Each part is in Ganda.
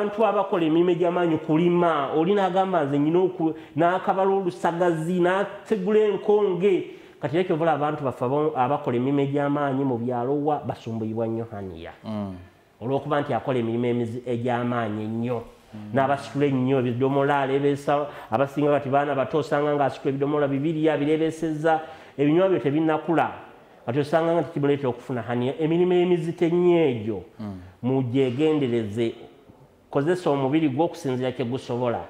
abantu abakola emirimu egy'amaanyi kulima olina agamba nze nyina n'akabala olusagazi n'ategula enkonge kati ekyo bula abantu baffe abakola emirimu egy'amaanyi mu byalo wa basumbuyibwa nnyo haniya olw'okuba nti akola emirimu egy'amaanyi ennyo n'abasitula ennyo ebidomola aleebeesa abasinga kati baana bato osanga ng'asitula ebidomola 2 abireebeesezza ebinywa byo tebinnakula kati osanga nga tekimuleetera okufuna haniya emirimu emizito ennyo egyo mugyegendereze kozesa omubiri gwo okusinziira kye gusobola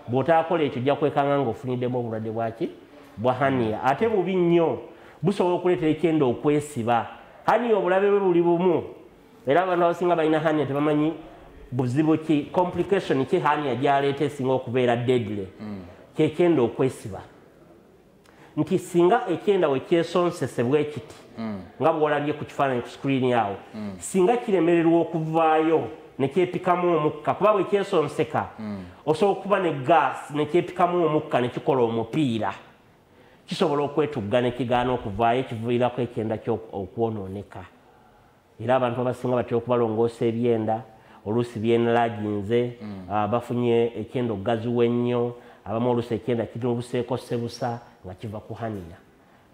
bw'otaakola ekyo ojja kwekanga ng'ofuniddemu obulwadde bwaki bwa haniya ate bubi nnyo busobola okuleetera ekyenda okwesiba haniya obulabe bwe buli bumu era abantu abasinga balina haniya tebamanyi buzibu ki complication ki haniya gyaleeta esinga okubeera deadly kyekyenda okwesiba nti singa ekyenda we kyesonsese bwe kiti nga bwolabye ku kifaananyi ku screen yawo singa kiremererwa okuvaayo nekyepikamu omukka kuba bwe kyesonseka osobola okuba ne gaasi nekyepikamu omukka nekikola omupiira kisobola okwetugga nekigaana okuvaayo kiviirako ekyenda okwonooneka era abantu abasinga batera okubalongoosa ebyenda oluusi byenalaginze bafunye ekyenda okugaziwa ennyo abamu oluusi ekyenda kinubuseeko sebusa nga kiva ku haniya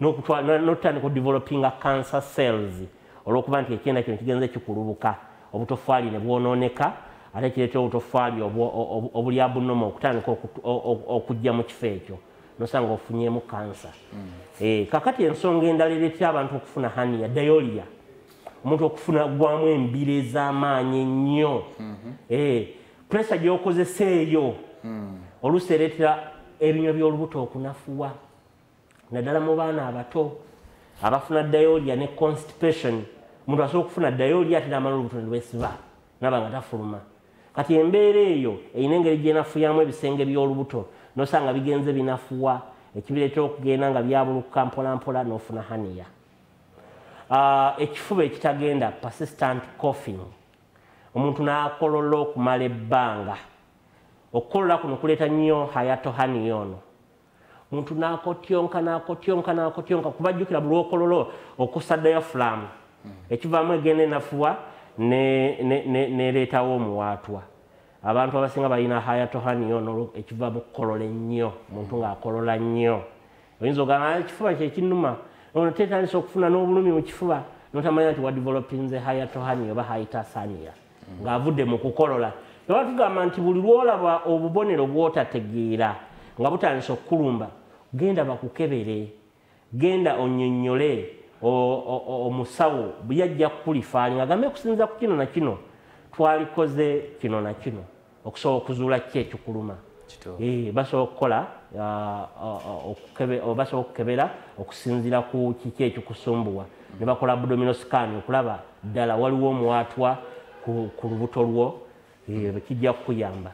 n'otandika developinga cancer cells olw'okuba nti ekyenda kino kigenze kikulubuka obutofaali ne bwonooneka ate kireetera obutofaali obuli abunoma okutandika okujja mu kifo ekyo nosanga ofunyemu kansa kakati ensonga endala ereetera abantu okufuna haniya diarrhea omuntu okufuna gwamu embiro ez'amaanyi ennyo pressure gy'okozesa eyo oluusi ereetera ebinywa by'olubuto okunafuwa naddala mu baana abato abafuna diarrhea ne constipation omuntu asobola okufuna diarrhea ate n'amala olubuto ne lwesiba naba nga tafuluma kati embeera eyo erina engeri gyenafuyamu ebisenge by'olubuto nosanga bigenze binafuwa ekibireetera okugenda nga byabuluka mpolampola n'ofuna haniya ekifuba ekitagenda persistent coughing omuntu n'akolola okumala ebbanga okukolola kuno kuleeta nnyo hayato haniya ono omuntu n'akotyonka kubajjukira buli okololo okussa diaphragm ekivaamu egenda enafuwa nereetawo omuwaatwa abantu abasinga balina hayato haniya ono ekivaamu kukolola ennyo omuntu ng'akolola nnyo oyinza ogamba ekifuba kyekinnuma ono tetandisa okufuna n'obulumi mu kifuba notamanya nti wadevelopinze hayato haniya oba hiatus haniya ng'avudde mu kukolola oba tugamba nti buli lwolaba obubonero bw'otategeera nga butandisa okukulumba genda bakukebere genda onnyonnyole omusawo buyajja kukulifaali nga gambe kusinza ku kino na kino twalikoze kino na kino okusobola okuzuula ki ekikuluma basobola okukola basobola okukebera okusinziira ku kiki ekikusumbuwa ne bakola abdominal scan okulaba ddala waliwo omuwaatwa ku lubuto lwo kijja kukuyamba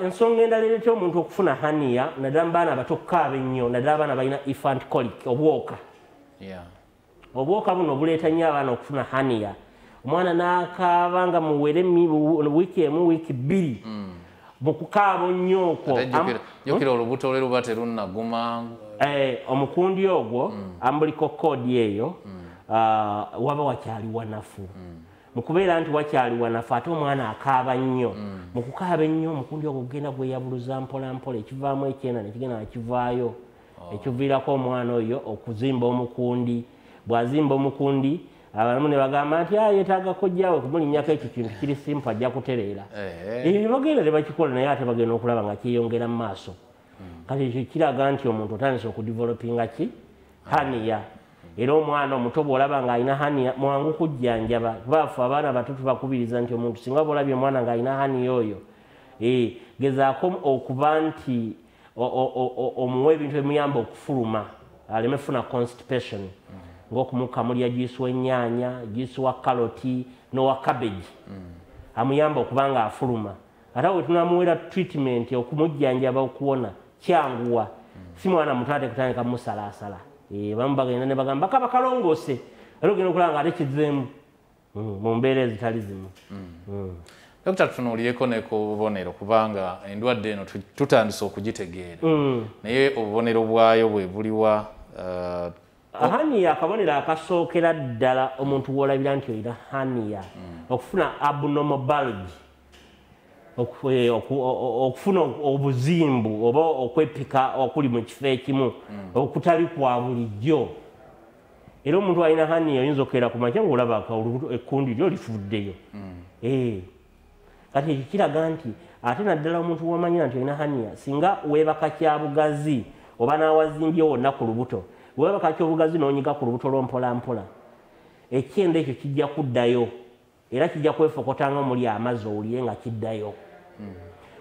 ensonga endala ereetera omuntu okufuna haniya naddala mu baana abato okukaaba ennyo naddala abaana balina infant colic obwoka obwoka buno buleeta nnyo abaana okufuna haniya omwana n'akaaba nga muwere wiiki emu wiiki 2 mu kukaaba nnyo okwo jjukira olubuto lwe luba terunnaguma omukundi ogwo umbilical cord eyo waba wakyali wanafu mu kubeera nti wakyali wanafu ate omwana akaaba nnyo mu kukaaba ennyo omukundi ogwo gugenda gweyabuluza mpolampola ekivaamu ekyenda nekigenda nekivaayo ekiviirako omwana oyo okuzimba omukundi bw'azimba omukundi abalamu ne bagamba nti yeetaaga kojjaawe kumulinnyako ekyo kintu kiri simpu ajja kutereera bagenda ne bakikola naye ate bagenda okulaba nga kyeyongera mu maaso kati ekyo kiraga nti omuntu otandise okudevelopinga ki haniya era omwana omuto bw'olaba ng'alina haniya mwangu kujjanjaba baffe abaana bato tubakubiriza nti omuntu singa bw'olabye omwana ng'alina haniya oyo gezaako okuba nti omuwa ebintu ebimuyamba okufuluma aleme funa constipation ng'okumukamulya juice w'ennyaanya juice wa karoti n'owa cabbage amuyamba okuba ng'afuluma ate bwe tunamuwera treatment okumujjanjaba okuwona kyanguwa si mwana muto ate kutandika musalaasala bamu bagenda ne bagamba kaba kalongoose era ogenda okulaba nga ate kizeemu mu mbeera ezitali zimu. Dr. tutunuulireko neko obubonero kubanga endwadde eno tutandise okugitegeera naye obubonero bwayo bwe buliwa haniya akabonero akasookera ddala omuntu w'olabira nti olina haniya okufuna abnormal bulge okufuna obuzimbu oba okwepika okuli mu kifo ekimu okutali kwa bulijjo. Era omuntu alina haniya oyinza okukeera ku makya ng'olaba ekkundi lyo lifuddeyo. Kati ekyo kiraga nti ate naddala omuntu w'omanyira nti olina haniya singa weebaka kyabugazi oba n'awazimbye wonna ku lubuto, weebaka kyobugazi n'onyiga ku lubuto lw'ompolampola, ekyenda ekyo kijja kuddayo era kijja kwefokotanga omuli amazzi owulire nga kiddayo.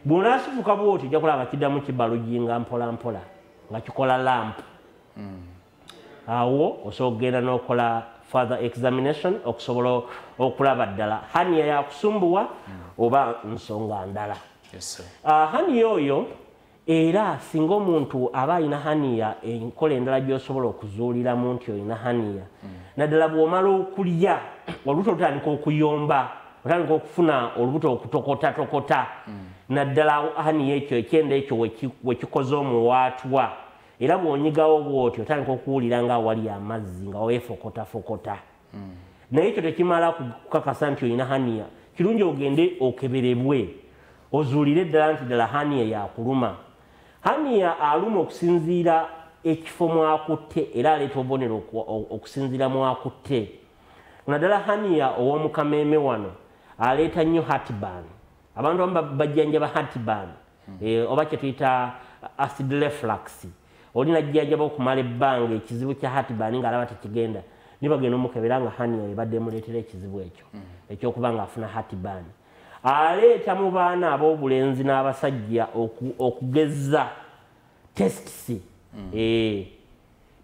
Bw'onaasifuka bw'oti ojja kulaba kiddamu kibalujinga mpolampola nga kikola lampu. Awo osobola okugenda n'okola further examination okusobola okulaba ddala haniya yakusumbuwa oba nsonga ndala. Haniya oyo era singa omuntu aba alina haniya enkola endala gy'osobola okuzuuliramu nti olina haniya, naddala bw'omala okulya olubuto lutandika okuyomba, otandika okufuna olubuto okutokota, naddala haniya ekyo ekyenda ekyo we kikoze omuwaatwa, era bw'onyigawo bw'otyo otandika okuwulira nga wali amazzi nga weefokotafokota. Naye ekyo tekimala kukakasa nti olina haniya. Kirungi ogende okeberebwe ozuulire ddala nti ddala haniya yakuluma. Haniya aluma okusinziira ekifo mwakutte era aleeta obubonero okusinziira mwakutte. Naddala haniya ow'omukameeme wano aleeta nnyo heartburn. Abantu abamu bajjanjaba heartburn oba kye tuyita acid reflux. Olina jjanjaba okumala ebbanga ekizibu kya heartburn ng'alaba tekigenda, nibagenda omukebera nga haniya ebadde muleetera ekizibu ekyo ekyokuba ng'afuna heartburn. Aleeta mu baana ab'obulenzi n'abasajja okugeza tests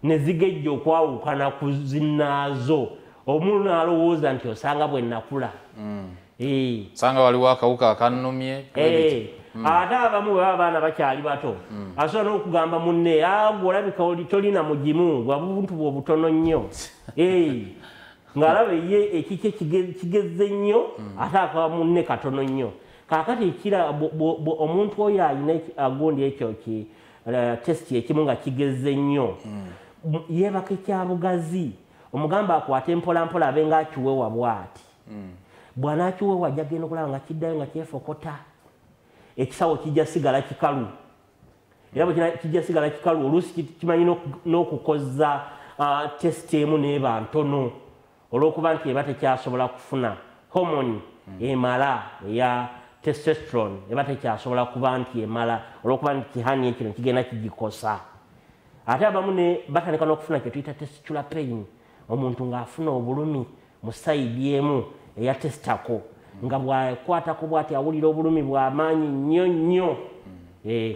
ne zigejja okwawukana ku zinnaazo. Omuntu n'alowooza nti osanga bwe nnakula. Sanga waliwo akawuka akannumye. Ate abamu bwe baba abaana bakyali bato asobola n'okugamba munne gw'olabika tolina mugimu gwa buntu bwe obutono nnyo. Ng'alaba ye ekikye kigezze nnyo ate akaba munne katono nnyo. Kaakati ekira omuntu oyo alina agundi ekyo tesiti ekimu nga kigezze nnyo, yeebaka ekyabugazi omugamba akwate mpolampola abe ng'akiwewa bw'ati. Bw'anaakiwewa ajja genda okulaba nga kiddayo nga kyefokota. Ekisawo kijja sigala kikalu. Era bwe kijja sigala kikalu oluusi kimanyi n'okukoza tesiti emu n'eba ntono olw'okuba nti eba tekyasobola kufuna homoni emala eya testosterone, eba tekyasobola kuba nti emala olw'okuba nti haniya kino kigenda kigikosa. Ate abamu ne batandika n'okufuna kye tuyita testicular pain, omuntu ng'afuna obulumi mu sayidi emu eya testako nga bw'akwatako bw'ati awulira obulumi bw'amaanyi nnyo nnyo.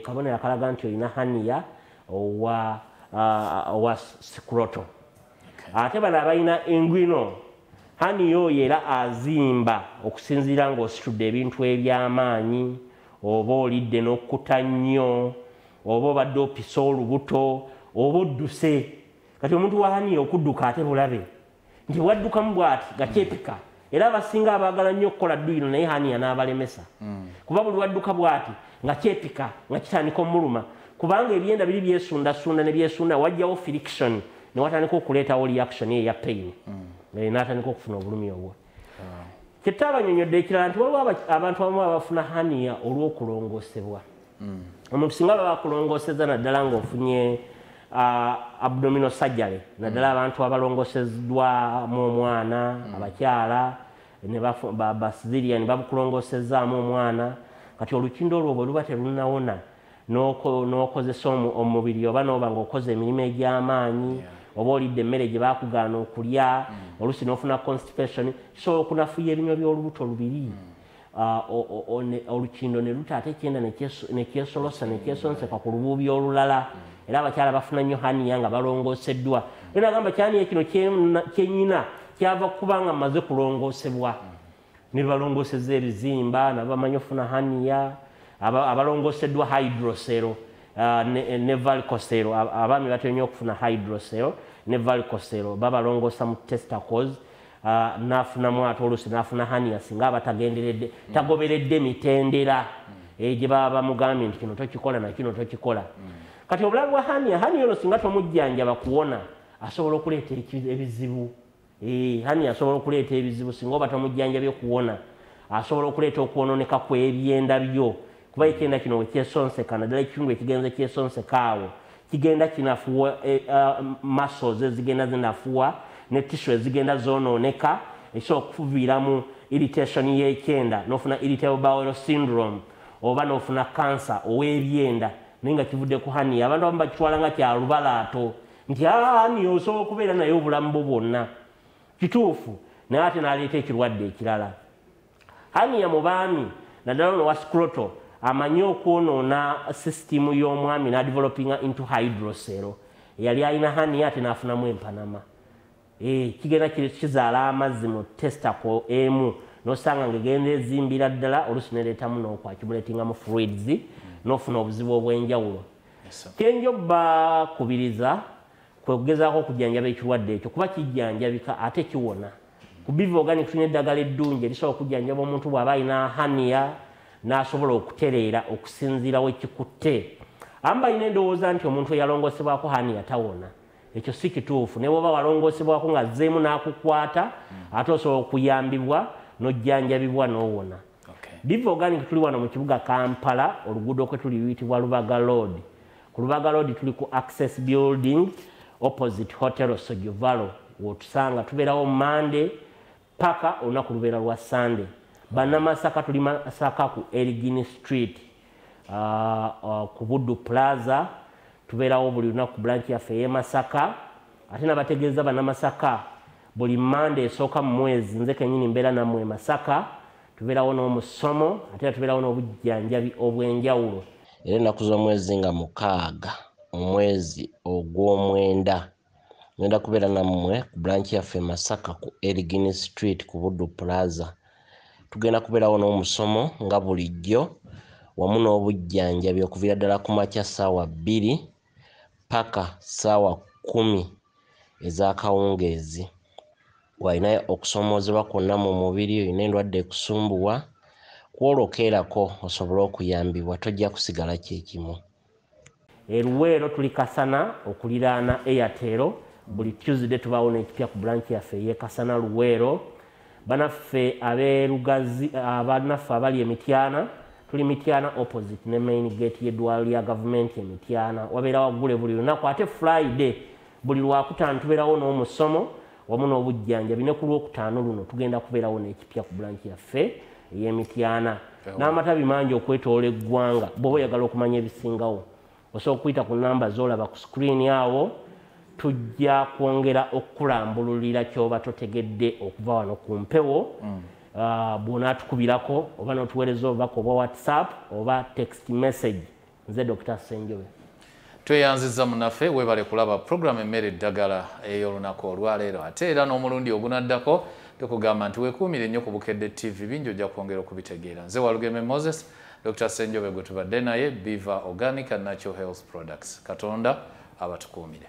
Kabonero akalaga nti olina haniya owa scrotal. Ate bano abalina engwino, haniya oyo era azimba okusinziira ng'ositudde ebintu eby'amaanyi, oba olidde n'okkuta nnyo, oba obadde opisa olubuto, oba odduse. Kati omuntu wa haniya okudduka ate bulabe nti waddukamu bw'ati nga kyepika. Era abasinga abaagala nnyo okukola dduyino naye haniya n'abalemesa. Kuba buli wadduka bw'ati nga kyepika nga kitandika omuluma, kubanga ebyenda biri byesundasunda ne byesunda wajjawo friction ne watandika okuleetawo reaction eya pain n'atandika okufuna obulumi obwo. Kyetta abanyonyodde ekirala nti waliwo abantu abamu abafuna haniya olw'okulongoosebwa. Omuntu singa baba bakulongoosezza naddala ng'ofunye abdominal surgery, naddala abantu abalongoseddwamu omwana, abakyala basizirian babukulongosezzaamu omwana, kati olukindo olwo bwe luba terunnawona n'okozesa omubiri oba n'oba ng'okoze emirimu egy'amaanyi oba olidde emmere gye baakugaana okulya, oluusi n'ofuna constipation, kisobola okunafuya ebinywa by'olubuto lubiri. Olukindo ne luta ate ekyenda ne kyesolosa ne kyesonseka ku lubuubi olulala. Era abakyala bafuna nnyo haniya nga balongooseddwa. Era agamba kyaniya kino kyennyina kyava kuba nga mmaze kulongoosebwa. Ne balongoosezza ebizimba nabo bamanyi ofuna haniya. Abalongooseddwa hydrocele ne varicocele, abaami batera nnyo okufuna hydrocele ne varicocele, babalongoosa mu testicles n'afunamu ate oluusi n'afuna haniya singa aba tagoberedde mitendera gye baba bamugambye nti kino tokikola na kino tokikola. Kati obulamu bwa haniya ono singa tomujjanjaba kuwona asobola okuleeta ebizibu. Haniya asobola okuleeta ebizibu singa oba tomujjanjabye kuwona asobola okuleeta okwononeka kw'ebyenda byo kuba ekyenda kino wekyesonseka naddala ekitundu ekigenze kyesonseka awo kigenda kinafuwa muscles ezigenda zinafuwa ne tissue ezigenda zonooneka ekisobola okuviiramu irritation y'ekyenda n'ofuna irritable bowel syndrome oba n'ofuna cancer ow'ebyenda naye nga kivudde ku hernia. Abantu abamu bakitwala nga kya lubalaato nti hernia osobola okubeera naye obulamu bwo bwonna. Kituufu naye ate n'aleeta ekirwadde ekirala. Hernia mu baami naddala ono wa scrotal amanyi okwonoona sisitimu y'omwami n'adevelopinga into hydrocell. Yali alina hernia ate n'afunamu empanama. Kigenda kizaala amazzi mu testicle emu n'osanga ng'egenda ezimbira ddala oluusi nereetamu n'okwakimuleetinga mu fluids n'ofuna obuzibu obw'enjawulo. Kyenjo bakubiriza kwe kugezaako okujjanjaba ekirwadde ekyo kuba kijjanjabika ate kiwona. Ku Biva Organic tulina eddagala eddungi erisobola okujjanjaba omuntu bw'aba alina hernia n'asobola okutereera okusinziira we kikutte. Abamu balina endowooza nti omuntu eyalongoosebwako hernia tawona. Ekyo si kituufu. Ne bw'oba walongoosebwako nga azzeemu n'akukwata ate osobola okuyambibwa n'ojjanjabibwa n'owona. Biva Organic tuli wano mu kibuga Kampala, oluguudo kwe tuli luyitibwa Lubaga Road. Ku Lubaga Road tuli ku Access Building opposite Hotel Sojovalo. Wotusanga tubeerawo Monday paka olunaku lubeera lwa Sunday. Bannamasaka tuli Masaka ku Elgin Street ku Buddu Plaza tubeerawo buli lunaku ku branch yaffe ey'e Masaka. Ate nabategeeza bannamasaka buli Monday esooka mu mwezi nze kennyini mbeera nammwe Masaka tubeerawo n'omusomo ate tubeerawo n'obujjanjabi obw'enjawulo. Era ennaku z'omwezi nga 6 omwezi ogw'omwenda ngenda kubeera nammwe ku branch yaffe Masaka ku Elgin Street ku Buddu Plaza. Tugenda kubeerawo n'omusomo nga bulijjo wamu n'obujjanjabi okuviira ddala ku makya ssaawa 2 paka ssaawa 10 ez'akawungeezi. Walina okusomoozebwa kwonna mu mubiri, olina endwadde ekusumbuwa, kwolwokeerako osobole okuyambibwa, tojja kusigala kyekimu. Eruweero tuli Kasana okuliraana Airtel. Buli Tuesday tubaawo n'ekipya ku branch yaffe ey'e Kasana Luweero. Banaffe ab'Erugazi abanaffe abali Emityana tuli Mityana opposite ne main gate y'eddwaliro lya gavumenti Emityana. Wabeera waggule buli lunaku ate Friday buli Lwakutaano tubeerawo n'omusomo wamu n'obujjanjabi ne ku Lwokutaano luno tugenda kubeerawo n'ekipya ku branch yaffe ey'Emityana. N'amatabi mangi okwetoola eggwanga bw'oba oyagala okumanya ebisingawo osobola okuyita ku nnamba z'olaba ku screen awo. Tujja kwongera okukulambululira ky'oba totegedde okuva wano ku mpewo bw'onaatukubirako oba n'otuweereza obubaka obwa WhatsApp oba text message. Nze Dr. Ssenjobe. Tweyanzizza munaffe weebale kulaba programu emmere eddagala ey'olunaku olwaleero ate era n'omulundi ogunaddako tukugamba nti weekuumire nnyo ku Bukedde TV bingi ojja kwongera okubitegeera. Nze Walugeme Moses, Dr. Ssenjobe gwe tubadde naye, Biva Organic and Natural Health Products. Katonda abatukuumire.